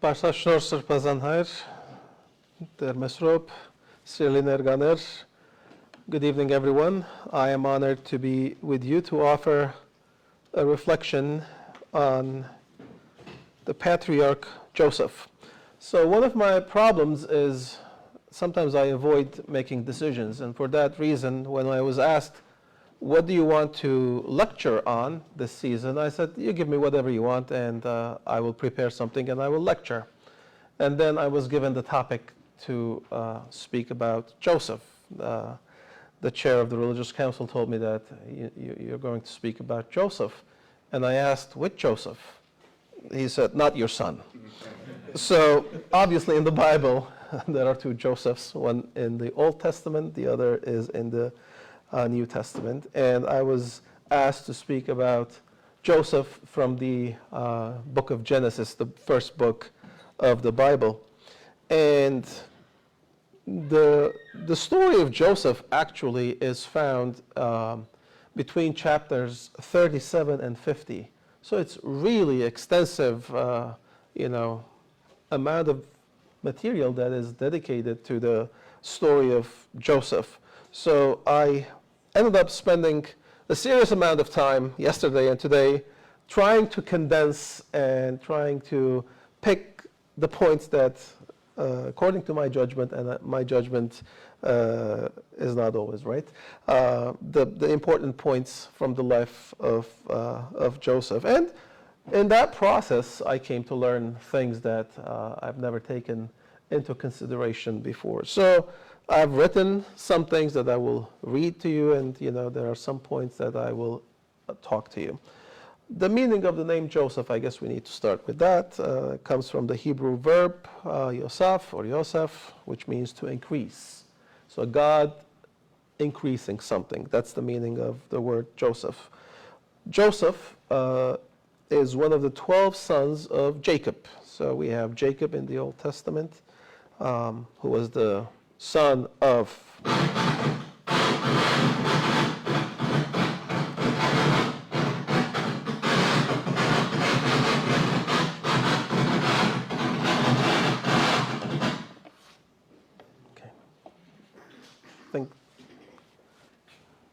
Պարսաշ շնոր սրբազան հայր, Տեր Mesrop, Սիրելի ներկաներ, good evening everyone. I am honored to be with you to offer a reflection on the patriarch Joseph. So one of my problems is sometimes I avoid making decisions, and for that reason, when I was asked, what do you want to lecture on this season? I said, you give me whatever you want, and I will prepare something and I will lecture. And then I was given the topic to speak about Joseph. The chair of the religious council told me that you're going to speak about Joseph. And I asked, which Joseph? He said, not your son. So obviously in the Bible, there are two Josephs, one in the Old Testament, the other is in the New Testament. And I was asked to speak about Joseph from the book of Genesis, the first book of the Bible. And the story of Joseph actually is found between chapters 37 and 50. So it's really extensive, amount of material that is dedicated to the story of Joseph. So I ended up spending a serious amount of time yesterday and today trying to condense and trying to pick the points that, according to my judgment, and my judgment is not always right, the important points from the life of Joseph. And in that process, I came to learn things that I've never taken into consideration before. So I've written some things that I will read to you, and there are some points that I will talk to you. The meaning of the name Joseph, I guess we need to start with that. It comes from the Hebrew verb Yosef or Yosef, which means to increase. So God increasing something. That's the meaning of the word Joseph. Joseph is one of the 12 sons of Jacob. So we have Jacob in the Old Testament, who was the son of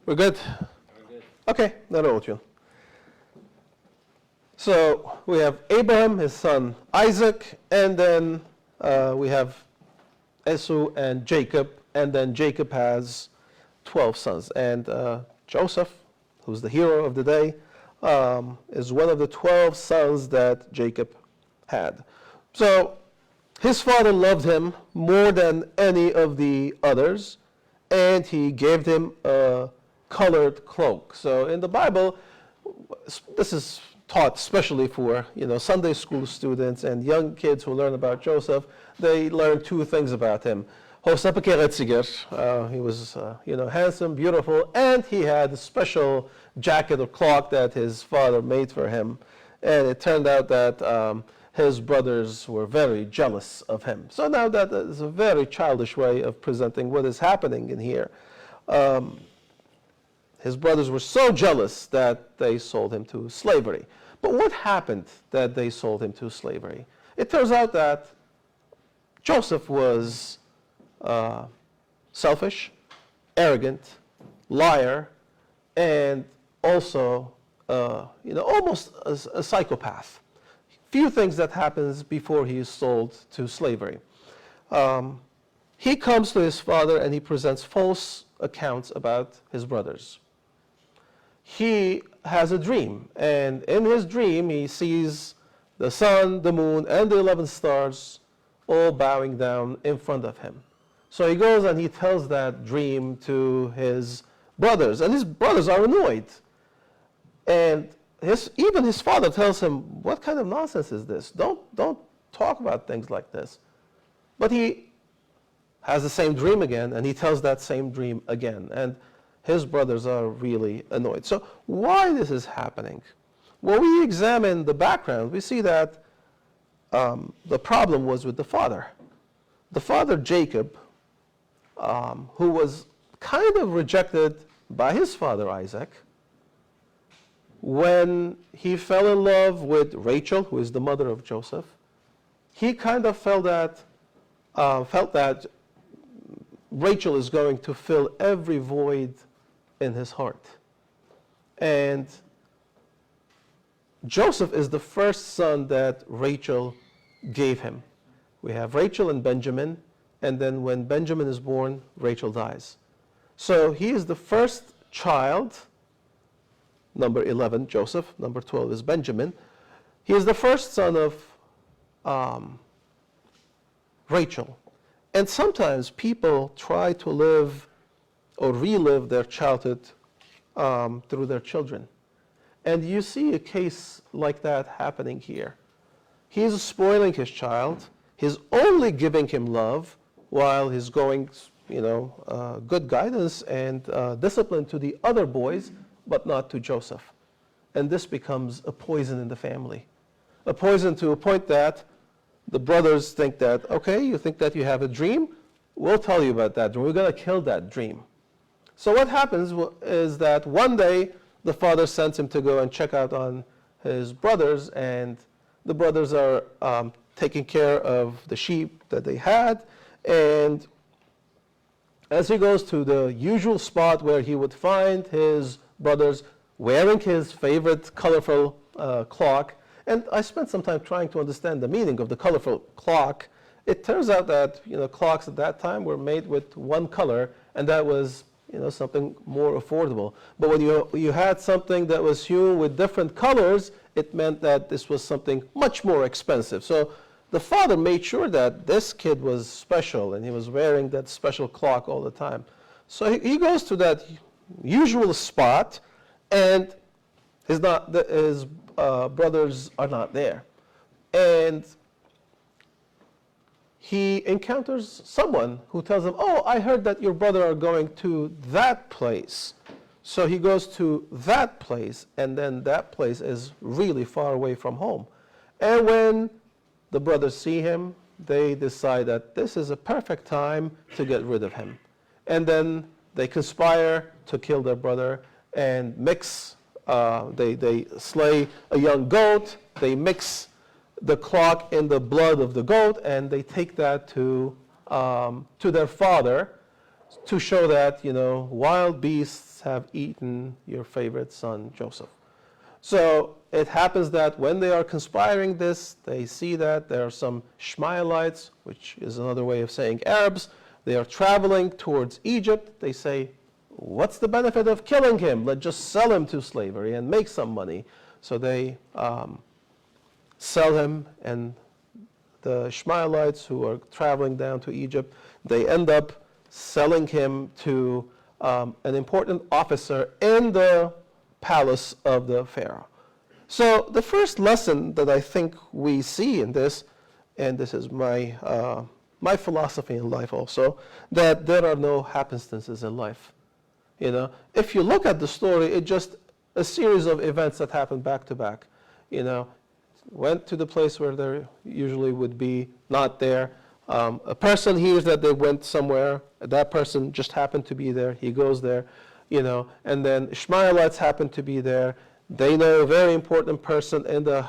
We're good? Okay, that'll you. So we have Abraham, his son Isaac, and then we have Esau and Jacob, and then Jacob has 12 sons. And Joseph, who's the hero of the day, is one of the 12 sons that Jacob had. So his father loved him more than any of the others, and he gave him a colored cloak. So in the Bible, this is taught especially for Sunday school students and young kids who learn about Joseph. They learn two things about him. He was handsome, beautiful, and he had a special jacket or cloak that his father made for him. And it turned out that his brothers were very jealous of him. So now that is a very childish way of presenting what is happening in here. His brothers were so jealous that they sold him to slavery. But what happened that they sold him to slavery? It turns out that Joseph was selfish, arrogant, liar, and also almost a psychopath. Few things that happens before he is sold to slavery. He comes to his father and he presents false accounts about his brothers. He has a dream, and in his dream he sees the sun, the moon, and the 11 stars all bowing down in front of him. So he goes and he tells that dream to his brothers, and his brothers are annoyed. And even his father tells him, what kind of nonsense is this? Don't talk about things like this. But he has the same dream again, and he tells that same dream again. And his brothers are really annoyed. So why this is happening? When we examine the background, we see that the problem was with the father. The father, Jacob, who was kind of rejected by his father, Isaac, when he fell in love with Rachel, who is the mother of Joseph, he kind of felt that Rachel is going to fill every void in his heart. And Joseph is the first son that Rachel gave him. We have Rachel and Benjamin, and then when Benjamin is born, Rachel dies. So he is the first child, number 11, Joseph, number 12 is Benjamin. He is the first son of Rachel. And sometimes people try to live or relive their childhood through their children. And you see a case like that happening here. He's spoiling his child. He's only giving him love while he's going, good guidance and discipline to the other boys, but not to Joseph. And this becomes a poison in the family. A poison to a point that the brothers think that, okay, you think that you have a dream? We'll tell you about that dream. We're going to kill that dream. So what happens is that one day the father sends him to go and check out on his brothers, and the brothers are taking care of the sheep that they had. And as he goes to the usual spot where he would find his brothers wearing his favorite colorful cloak, and I spent some time trying to understand the meaning of the colorful cloak. It turns out that clocks at that time were made with one color, and that was something more affordable. But when you had something that was hewn with different colors, it meant that this was something much more expensive. So the father made sure that this kid was special, and he was wearing that special cloak all the time. So he goes to that usual spot, and his brothers are not there. And he encounters someone who tells him, oh, I heard that your brother are going to that place. So he goes to that place, and then that place is really far away from home. And when the brothers see him, they decide that this is a perfect time to get rid of him. And then they conspire to kill their brother and mix, they slay a young goat, they mix the clock in the blood of the goat, and they take that to their father to show that, wild beasts have eaten your favorite son, Joseph. So it happens that when they are conspiring this, they see that there are some Ishmaelites, which is another way of saying Arabs. They are traveling towards Egypt. They say, what's the benefit of killing him? Let's just sell him to slavery and make some money. So they sell him, and the Ishmaelites who are traveling down to Egypt, they end up selling him to an important officer in the palace of the Pharaoh. So the first lesson that I think we see in this, and this is my philosophy in life also, that there are no happenstances in life. If you look at the story, it's just a series of events that happen back to back. Went to the place where they usually would be not there. A person hears that they went somewhere. That person just happened to be there. He goes there, and then Ishmaelites happen to be there. They know a very important person in the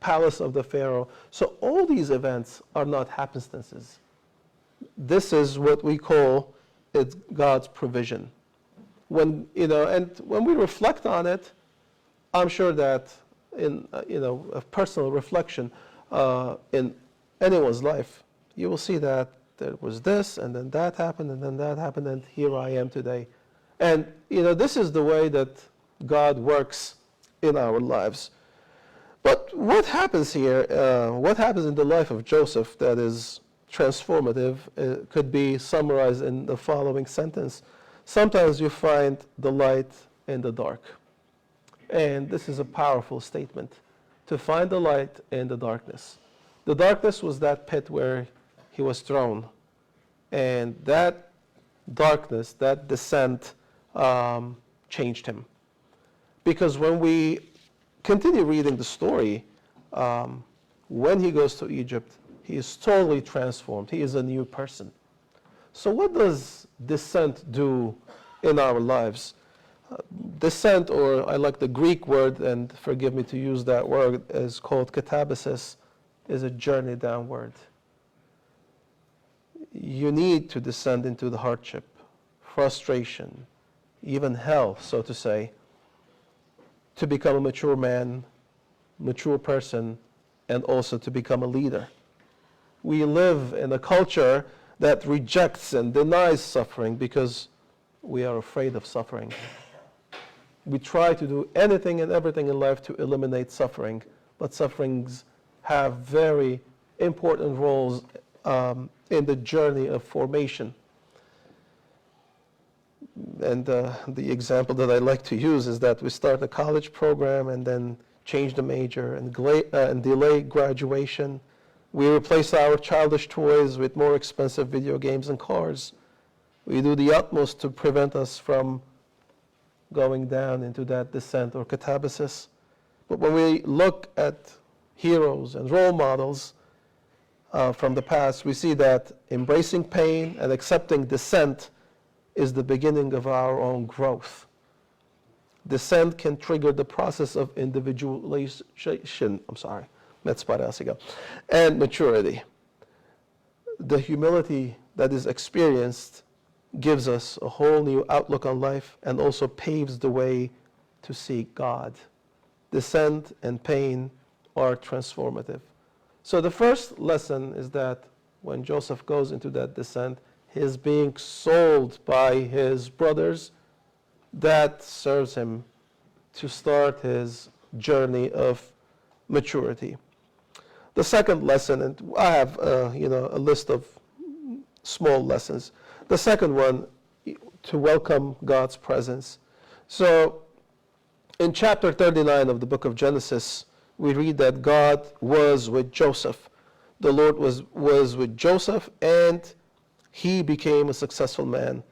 palace of the Pharaoh. So all these events are not happenstances. This is what we call it's God's provision. And when we reflect on it, I'm sure that in a personal reflection in anyone's life, you will see that there was this, and then that happened, and then that happened, and here I am today. And this is the way that God works in our lives. But what happens here, what happens in the life of Joseph that is transformative, could be summarized in the following sentence. Sometimes you find the light in the dark. And this is a powerful statement, to find the light in the darkness. The darkness was that pit where he was thrown. And that darkness, that descent, changed him. Because when we continue reading the story, when he goes to Egypt, he is totally transformed. He is a new person. So what does descent do in our lives? Descent, or I like the Greek word, and forgive me to use that word, is called katabasis. is a journey downward. You need to descend into the hardship, frustration, even hell, so to say, to become a mature man, mature person, and also to become a leader. We live in a culture that rejects and denies suffering because we are afraid of suffering. We try to do anything and everything in life to eliminate suffering, but sufferings have very important roles in the journey of formation. And the example that I like to use is that we start a college program and then change the major and delay graduation. We replace our childish toys with more expensive video games and cars. We do the utmost to prevent us from going down into that descent or catabasis. But when we look at heroes and role models from the past, we see that embracing pain and accepting descent is the beginning of our own growth. Descent can trigger the process of individualization, and maturity. The humility that is experienced gives us a whole new outlook on life and also paves the way to seek God. Descent and pain are transformative. So the first lesson is that when Joseph goes into that descent, his being sold by his brothers, that serves him to start his journey of maturity. The second lesson, and I have a list of small lessons. The second one, to welcome God's presence. So in chapter 39 of the book of Genesis, we read that God was with Joseph. The Lord was with Joseph, and he became a successful man.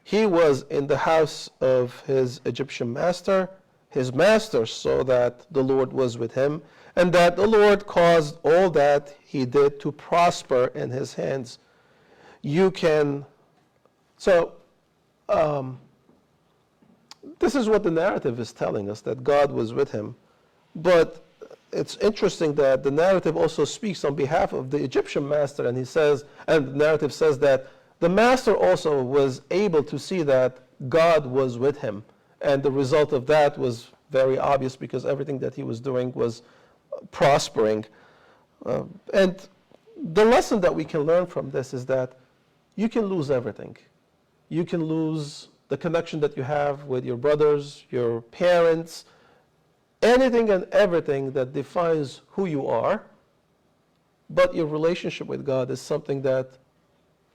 He was in the house of his Egyptian master. His master saw that the Lord was with him, and that the Lord caused all that he did to prosper in his hands. This is what the narrative is telling us, that God was with him. But it's interesting that the narrative also speaks on behalf of the Egyptian master, and the narrative says that the master also was able to see that God was with him. And the result of that was very obvious because everything that he was doing was prospering. And the lesson that we can learn from this is that you can lose everything. You can lose the connection that you have with your brothers, your parents, anything and everything that defines who you are. But your relationship with God is something that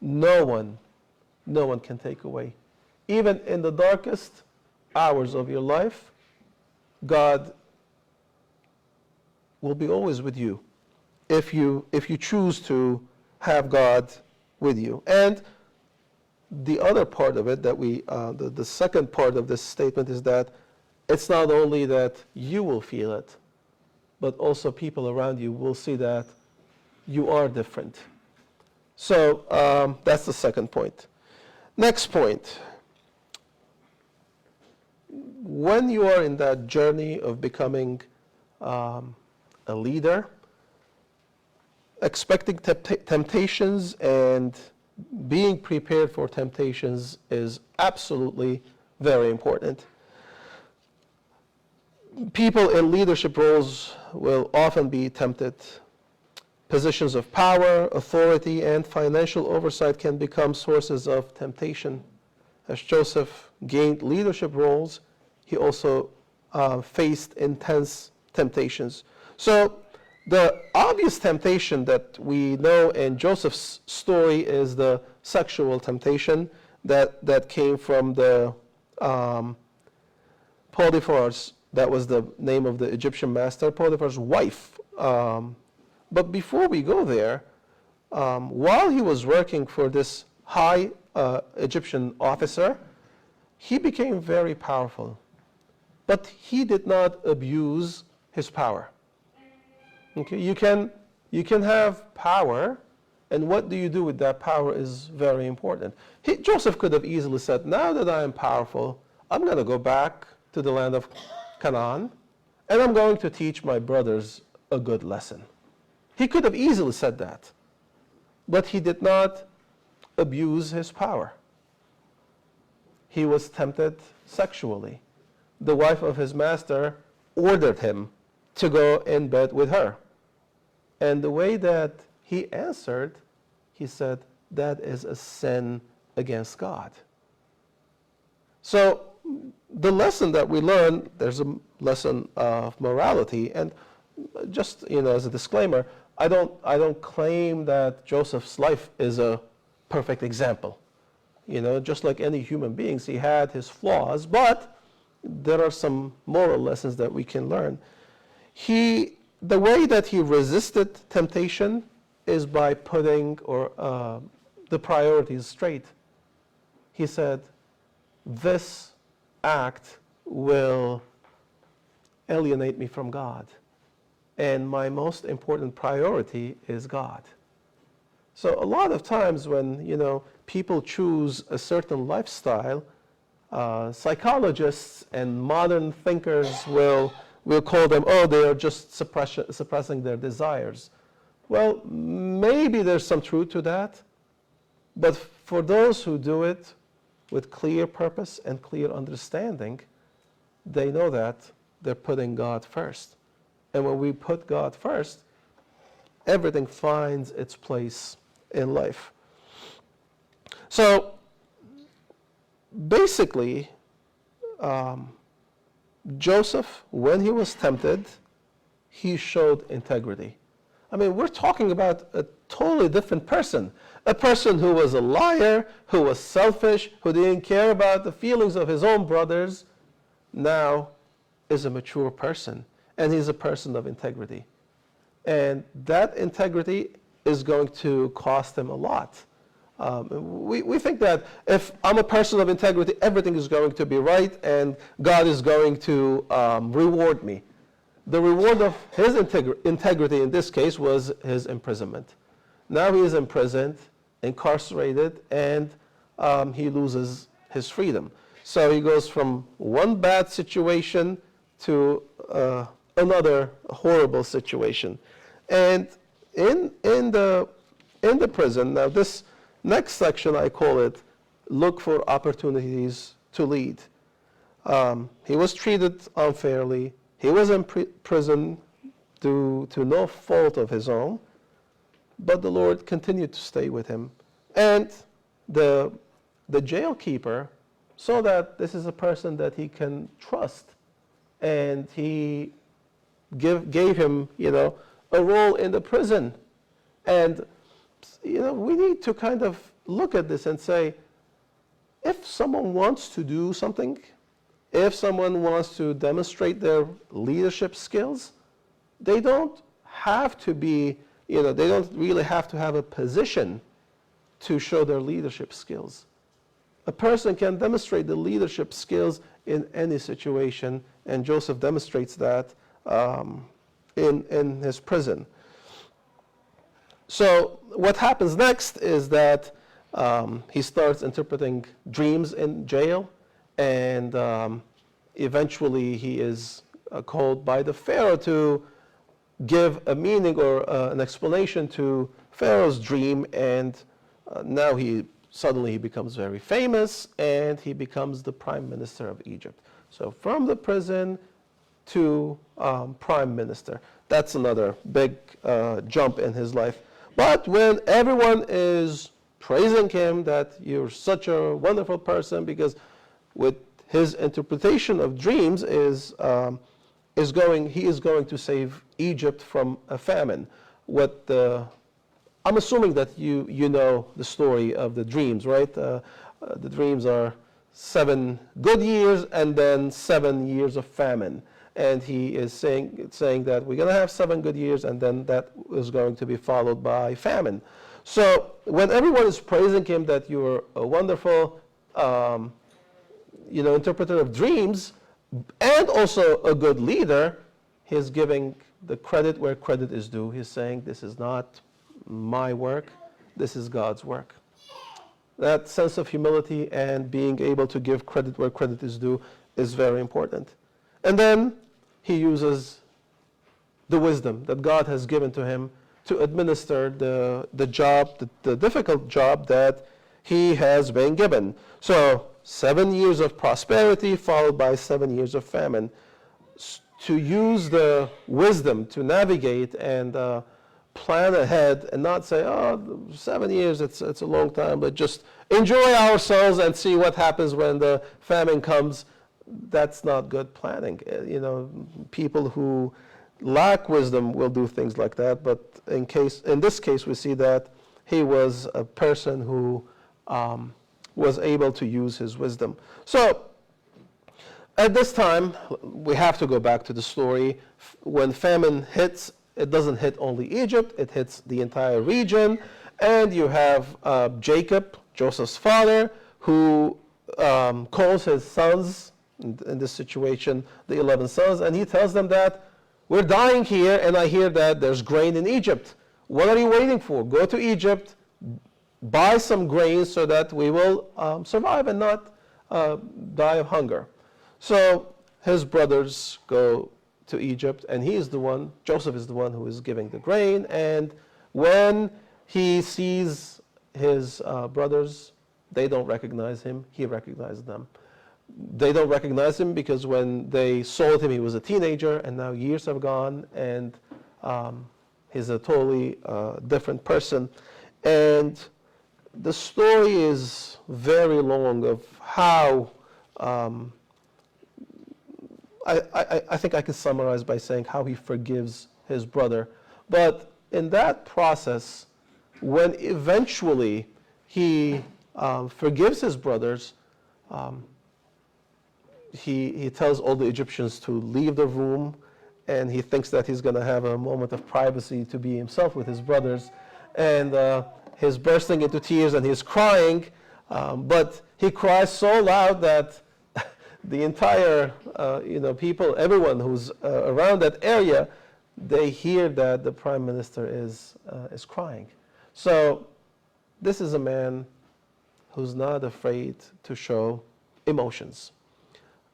no one can take away. Even in the darkest hours of your life, God will be always with you if you choose to have God with you. And the other part of it that the second part of this statement is that it's not only that you will feel it, but also people around you will see that you are different. So that's the second point. Next point. When you are in that journey of becoming a leader, expecting temptations and being prepared for temptations is absolutely very important. People in leadership roles will often be tempted. Positions of power, authority, and financial oversight can become sources of temptation. As Joseph gained leadership roles, he also faced intense temptations. So the obvious temptation that we know in Joseph's story is the sexual temptation that came from the Potiphar's, that was the name of the Egyptian master, Potiphar's wife. But before we go there, while he was working for this high Egyptian officer, he became very powerful. But he did not abuse his power. Okay, you can have power, and what do you do with that power is very important. Joseph could have easily said, now that I am powerful, I'm going to go back to the land of Canaan, and I'm going to teach my brothers a good lesson. He could have easily said that, but he did not abuse his power. He was tempted sexually. The wife of his master ordered him to go in bed with her. And the way that he answered, he said, that is a sin against God. So the lesson that we learn, there's a lesson of morality. And just, as a disclaimer, I don't claim that Joseph's life is a perfect example. Just like any human beings, he had his flaws, but there are some moral lessons that we can learn. The way that he resisted temptation is by putting the priorities straight. He said, this act will alienate me from God, and my most important priority is God. So a lot of times when people choose a certain lifestyle, psychologists and modern thinkers will call them, they are just suppressing their desires. Well, maybe there's some truth to that, but for those who do it with clear purpose and clear understanding, they know that they're putting God first. And when we put God first, everything finds its place in life. So basically, Joseph, when he was tempted, he showed integrity. I mean, we're talking about a totally different person. A person who was a liar, who was selfish, who didn't care about the feelings of his own brothers, now is a mature person. And he's a person of integrity. And that integrity is going to cost him a lot. We think that if I'm a person of integrity, everything is going to be right and God is going to reward me. The reward of his integrity in this case was his imprisonment. Now he is imprisoned, incarcerated, and he loses his freedom. So he goes from one bad situation to another horrible situation. And in the prison, now this next section I call it, look for opportunities to lead. He was treated unfairly. He was in prison due to no fault of his own, but the Lord continued to stay with him. And the jail keeper saw that this is a person that he can trust, and he gave him, a role in the prison. And, we need to kind of look at this and say, if someone wants to do something, if someone wants to demonstrate their leadership skills, they don't have to be, they don't really have to have a position to show their leadership skills. A person can demonstrate the leadership skills in any situation, and Joseph demonstrates that in his prison. So what happens next is that he starts interpreting dreams in jail, and eventually he is called by the Pharaoh to give a meaning or an explanation to Pharaoh's dream, and now he suddenly becomes very famous, and he becomes the prime minister of Egypt. So from the prison to prime minister. That's another big jump in his life. But when everyone is praising him that you're such a wonderful person, because with his interpretation of dreams he is going to save Egypt from a famine. I'm assuming that you know the story of the dreams, right? The dreams are 7 good years and then 7 years of famine. And he is saying that we're going to have 7 good years, and then that is going to be followed by famine. So when everyone is praising him that you're a wonderful, interpreter of dreams, and also a good leader, he's giving the credit where credit is due. He's saying, this is not my work, this is God's work. That sense of humility and being able to give credit where credit is due is very important. And then he uses the wisdom that God has given to him to administer the job, the difficult job that he has been given. So 7 years of prosperity followed by 7 years of famine. To use the wisdom to navigate and plan ahead and not say, oh, 7 years, it's a long time, but just enjoy ourselves and see what happens when the famine comes. That's not good planning. People who lack wisdom will do things like that, but in this case, we see that he was a person who was able to use his wisdom. So, at this time, we have to go back to the story. When famine hits, it doesn't hit only Egypt, it hits the entire region. And you have Jacob, Joseph's father, who calls his sons, in this situation, the 11 sons, and he tells them that, we're dying here, and I hear that there's grain in Egypt. What are you waiting for? Go to Egypt, buy some grain so that we will survive and not die of hunger. So his brothers go to Egypt, and Joseph is the one who is giving the grain. And when he sees his brothers, they don't recognize him, he recognizes them. They don't recognize him because when they sold him, he was a teenager, and now years have gone, and he's a totally different person. And the story is very long of how I think I can summarize by saying how he forgives his brother. But in that process, when eventually he forgives his brothers, he tells all the Egyptians to leave the room, and he thinks that he's going to have a moment of privacy to be himself with his brothers. And he's bursting into tears and he's crying, but he cries so loud that the entire people, everyone who's around that area, they hear that the prime minister is crying. So this is a man who's not afraid to show emotions.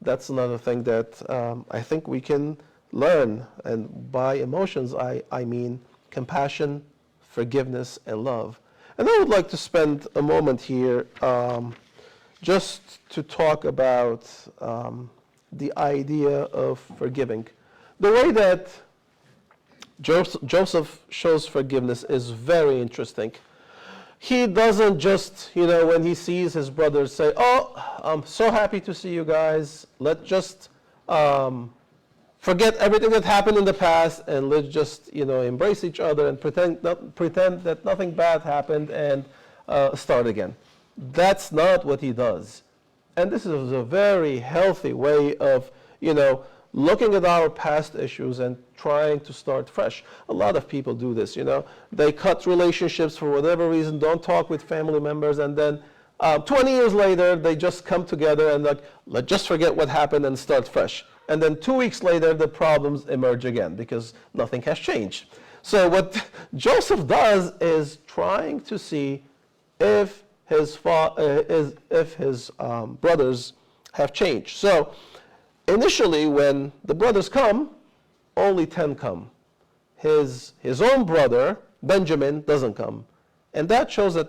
That's another thing that I think we can learn. And by emotions, I mean compassion, forgiveness, and love. And I would like to spend a moment here just to talk about the idea of forgiving. The way that Joseph shows forgiveness is very interesting. He doesn't just, when he sees his brothers say, oh, I'm so happy to see you guys. Let's just forget everything that happened in the past and let's just, embrace each other and pretend that nothing bad happened and start again. That's not what he does. And this is a very healthy way of, looking at our past issues and trying to start fresh. A lot of people do this, They cut relationships for whatever reason, don't talk with family members, and then 20 years later, they just come together and let's just forget what happened and start fresh. And then 2 weeks later, the problems emerge again because nothing has changed. So what Joseph does is trying to see if his brothers have changed. So initially, when the brothers come, only 10 come. His own brother, Benjamin, doesn't come. And that shows that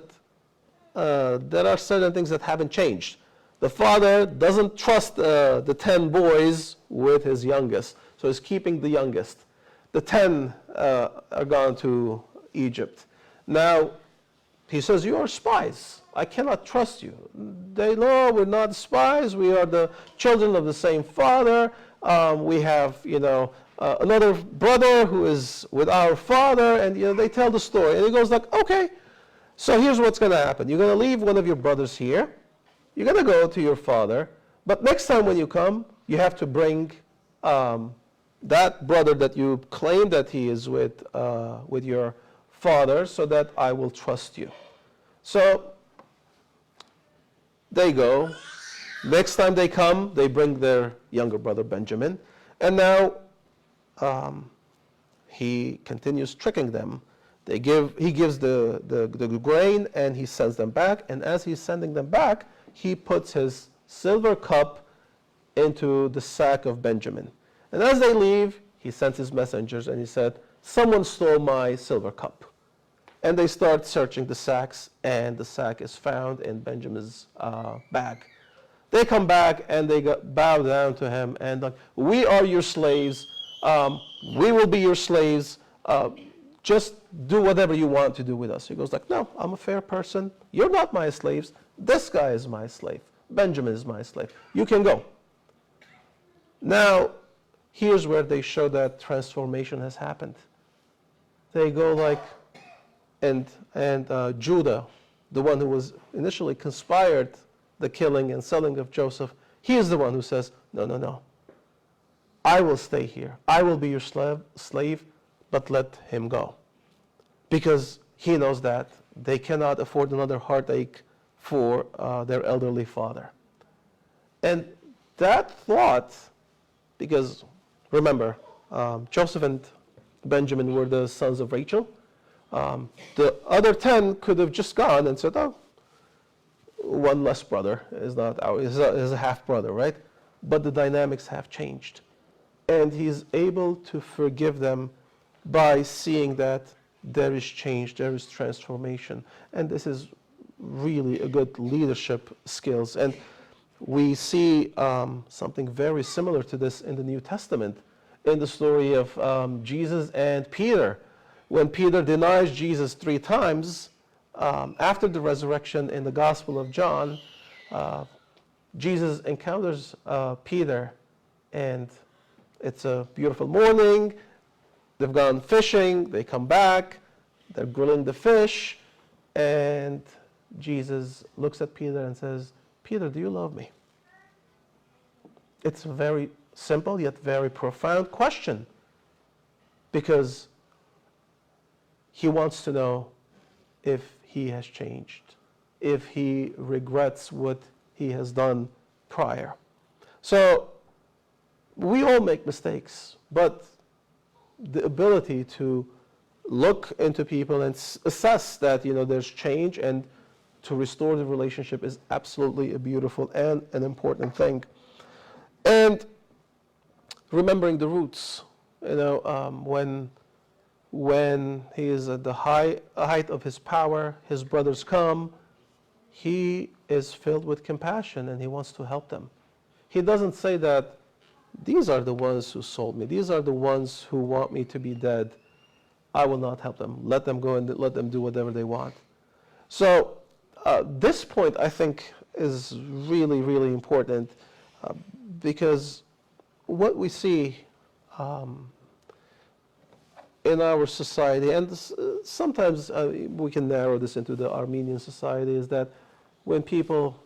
there are certain things that haven't changed. The father doesn't trust the 10 boys with his youngest, so he's keeping the youngest. The 10 are gone to Egypt. Now, he says, you are spies. I cannot trust you. They know we're not spies. We are the children of the same father. We have, another brother who is with our father, and they tell the story. And he goes like, okay, so here's what's going to happen. You're going to leave one of your brothers here. You're going to go to your father. But next time when you come, you have to bring that brother that you claim that he is with your father, so that I will trust you. So they go. Next time they come, they bring their younger brother Benjamin. And now he continues tricking them. He gives the grain and he sends them back. And as he's sending them back, he puts his silver cup into the sack of Benjamin. And as they leave, he sends his messengers and he said, someone stole my silver cup. And they start searching the sacks, and the sack is found in Benjamin's bag. They come back and they bow down to him and like, we are your slaves. We will be your slaves. Just do whatever you want to do with us. He goes like, no, I'm a fair person. You're not my slaves. This guy is my slave. Benjamin is my slave. You can go. Now, here's where they show that transformation has happened. They go like, and Judah, the one who was initially conspired the killing and selling of Joseph, he is the one who says, no, no, no. I will stay here. I will be your slave, but let him go. Because he knows that they cannot afford another heartache for their elderly father. And that thought, because remember, Joseph and Benjamin were the sons of Rachel. The other 10 could have just gone and said, oh, one less brother is a half brother, right? But the dynamics have changed. And he's able to forgive them by seeing that there is change, there is transformation. And this is really a good leadership skills. And we see something very similar to this in the New Testament, in the story of Jesus and Peter. When Peter denies Jesus 3 times, after the resurrection in the Gospel of John, Jesus encounters Peter, and it's a beautiful morning. They've gone fishing, they come back, they're grilling the fish, and Jesus looks at Peter and says, Peter, do you love me? It's a very simple yet very profound question, because he wants to know if he has changed, if he regrets what he has done prior. So we all make mistakes, but the ability to look into people and assess that there's change and to restore the relationship is absolutely a beautiful and an important thing. And remembering the roots, when he is at the height of his power, his brothers come, he is filled with compassion and he wants to help them. He doesn't say that these are the ones who sold me, these are the ones who want me to be dead. I will not help them. Let them go and let them do whatever they want. So this point, I think, is really, really important because what we see in our society, and sometimes we can narrow this into the Armenian society, is that when people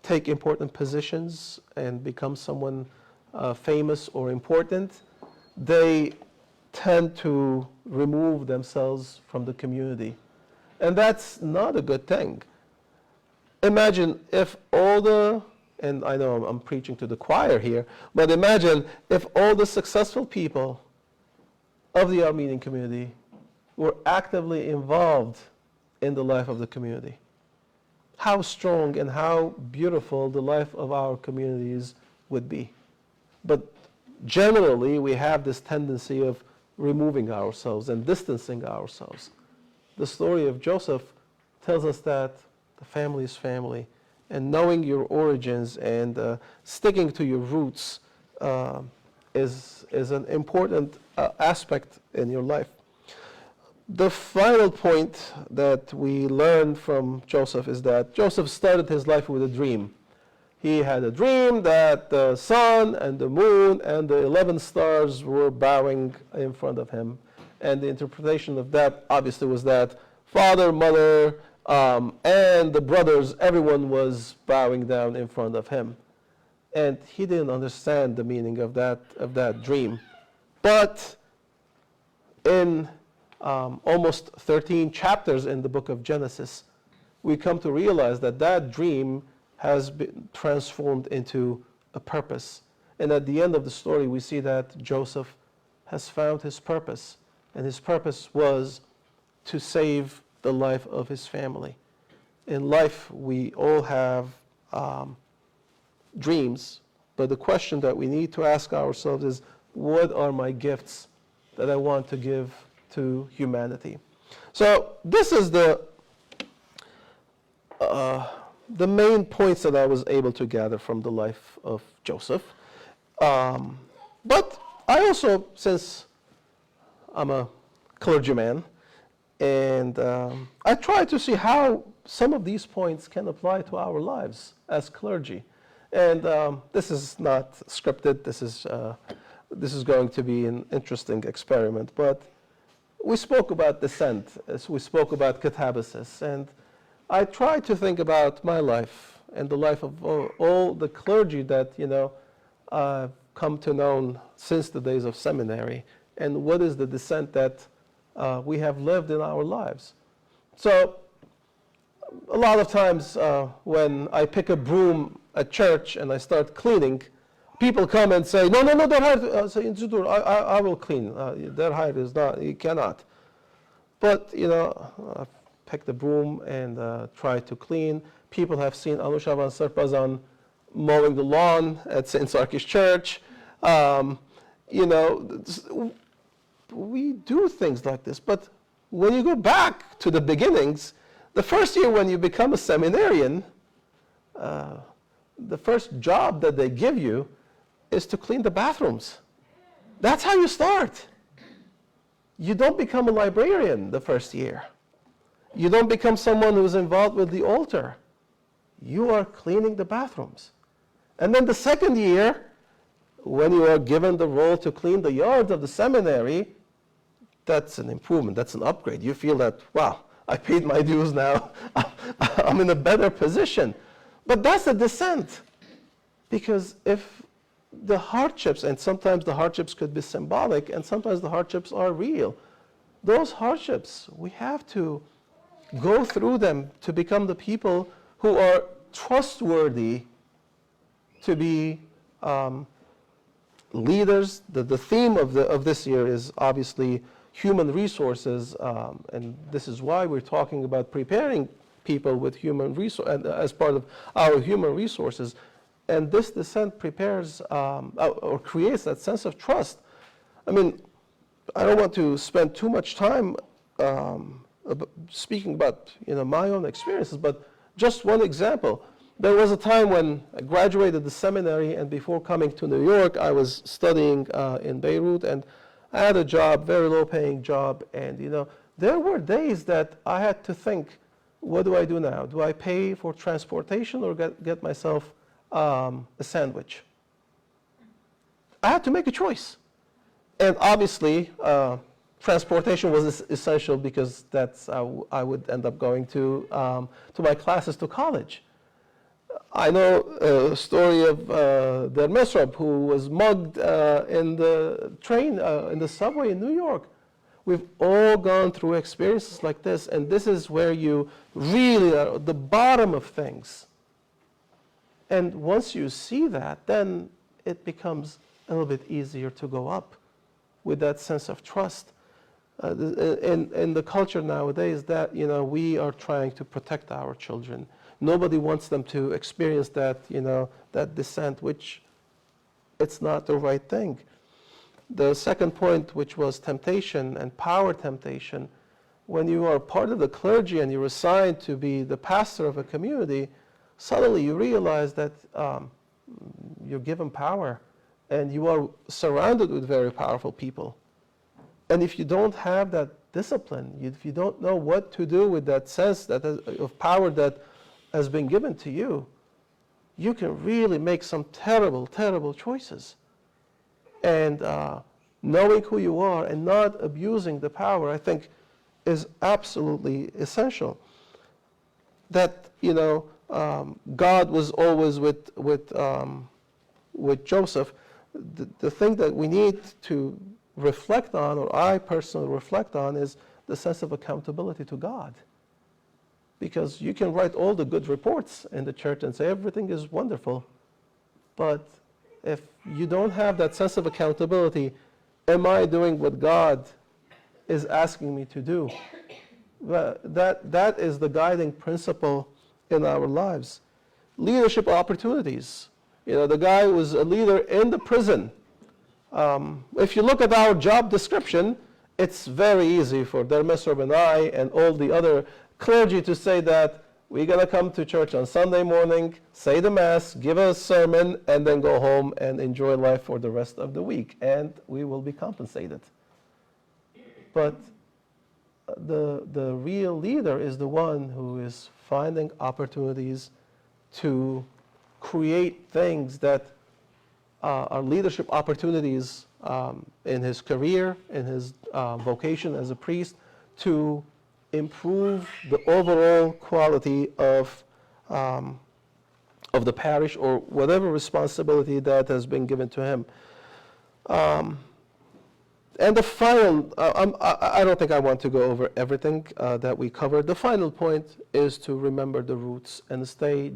take important positions and become someone famous or important, they tend to remove themselves from the community. And that's not a good thing. Imagine if all the, and I know I'm preaching to the choir here, but imagine if all the successful people of the Armenian community were actively involved in the life of the community. How strong and how beautiful the life of our communities would be. But generally, we have this tendency of removing ourselves and distancing ourselves. The story of Joseph tells us that the family is family, and knowing your origins and sticking to your roots is an important aspect in your life. The final point that we learn from Joseph is that Joseph started his life with a dream. He had a dream that the sun and the moon and the 11 stars were bowing in front of him. And the interpretation of that obviously was that father, mother, and the brothers, everyone was bowing down in front of him. And he didn't understand the meaning of that dream. But in almost 13 chapters in the book of Genesis, we come to realize that that dream has been transformed into a purpose. And at the end of the story, we see that Joseph has found his purpose. And his purpose was to save the life of his family. In life, we all have dreams, but the question that we need to ask ourselves is, what are my gifts that I want to give to humanity. So this is the main points that I was able to gather from the life of Joseph. But I also, since I'm a clergyman, and I try to see how some of these points can apply to our lives as clergy. And this is not scripted. This is going to be an interesting experiment. But we spoke about descent, as we spoke about catabasis, and I try to think about my life and the life of all the clergy that I've come to know since the days of seminary, and what is the descent that we have lived in our lives. So a lot of times when I pick a broom at church and I start cleaning, people come and say, no, I will clean. Their height is not, you cannot. But, I pick the broom and try to clean. People have seen Anushavan Sarpazan mowing the lawn at St. Sarkis Church. We do things like this. But when you go back to the beginnings, the first year when you become a seminarian, the first job that they give you is to clean the bathrooms. That's how you start. You don't become a librarian the first year. You don't become someone who's involved with the altar. You are cleaning the bathrooms. And then the second year, when you are given the role to clean the yards of the seminary, that's an improvement, that's an upgrade. You feel that, wow, I paid my dues now. I'm in a better position. But that's a descent. Because if the hardships, and sometimes the hardships could be symbolic, and sometimes the hardships are real. Those hardships, we have to go through them to become the people who are trustworthy to be leaders. The theme of this year is obviously human resources, and this is why we're talking about preparing people with human resources as part of our human resources. And this descent prepares or creates that sense of trust. I mean, I don't want to spend too much time speaking about my own experiences, but just one example. There was a time when I graduated the seminary, and before coming to New York, I was studying in Beirut, and I had a job, very low-paying job, and there were days that I had to think, what do I do now? Do I pay for transportation or get myself a sandwich? I had to make a choice. And obviously, transportation was essential because that's how I would end up going to my classes to college. I know a story of Der Mesrop, who was mugged in the train, in the subway in New York. We've all gone through experiences like this, and this is where you really are at the bottom of things. And once you see that, then it becomes a little bit easier to go up with that sense of trust. In the culture nowadays that, we are trying to protect our children. Nobody wants them to experience that, that descent, which it's not the right thing. The second point, which was temptation and power temptation, when you are part of the clergy and you're assigned to be the pastor of a community, suddenly you realize that you're given power and you are surrounded with very powerful people. And if you don't have that discipline, if you don't know what to do with that sense of power that has been given to you, you can really make some terrible, terrible choices. And knowing who you are and not abusing the power, I think, is absolutely essential. That, God was always with Joseph. The thing that we need to reflect on, or I personally reflect on, is the sense of accountability to God. Because you can write all the good reports in the church and say everything is wonderful, but if you don't have that sense of accountability, am I doing what God is asking me to do? That is the guiding principle in our lives. Leadership opportunities. The guy was a leader in the prison. If you look at our job description, it's very easy for Der Mesrop and I and all the other clergy to say that we're going to come to church on Sunday morning, say the Mass, give a sermon, and then go home and enjoy life for the rest of the week, and we will be compensated. But the real leader is the one who is finding opportunities to create things that are leadership opportunities in his career, in his vocation as a priest, to improve the overall quality of the parish or whatever responsibility that has been given to him. And the final, I don't think I want to go over everything that we covered. The final point is to remember the roots and stay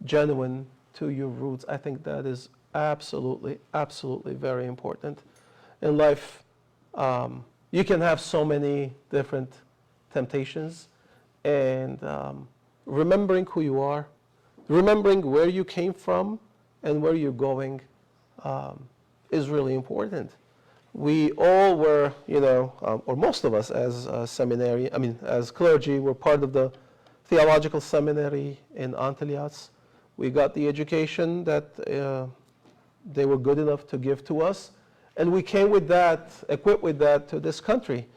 genuine to your roots. I think that is absolutely, absolutely very important. In life, you can have so many different temptations, and remembering who you are, remembering where you came from and where you're going is really important. We all were, or most of us as seminary, as clergy, were part of the theological seminary in Antelias. We got the education that they were good enough to give to us, and we came with that, equipped with that, to this country.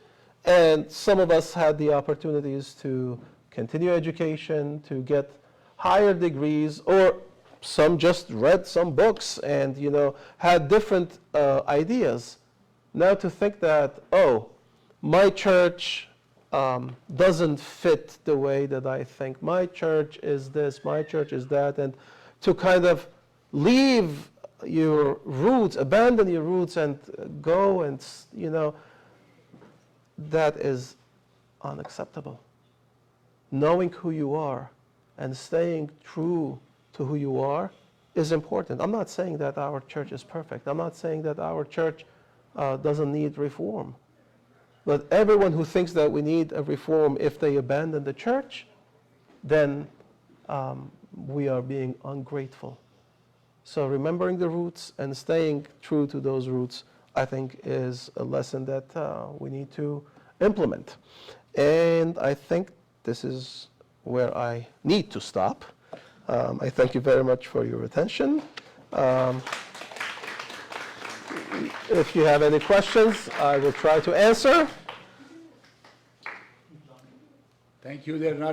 And some of us had the opportunities to continue education, to get higher degrees, or some just read some books and had different ideas. Now to think that, my church doesn't fit the way that I think. My church is this, my church is that, and to kind of leave your roots, abandon your roots and go and, that is unacceptable. Knowing who you are and staying true to who you are is important. I'm not saying that our church is perfect. I'm not saying that our church doesn't need reform. But everyone who thinks that we need a reform, if they abandon the church, then we are being ungrateful. So remembering the roots and staying true to those roots, I think, is a lesson that we need to implement. And I think this is where I need to stop. I thank you very much for your attention. If you have any questions, I will try to answer. Thank you there, Nareg.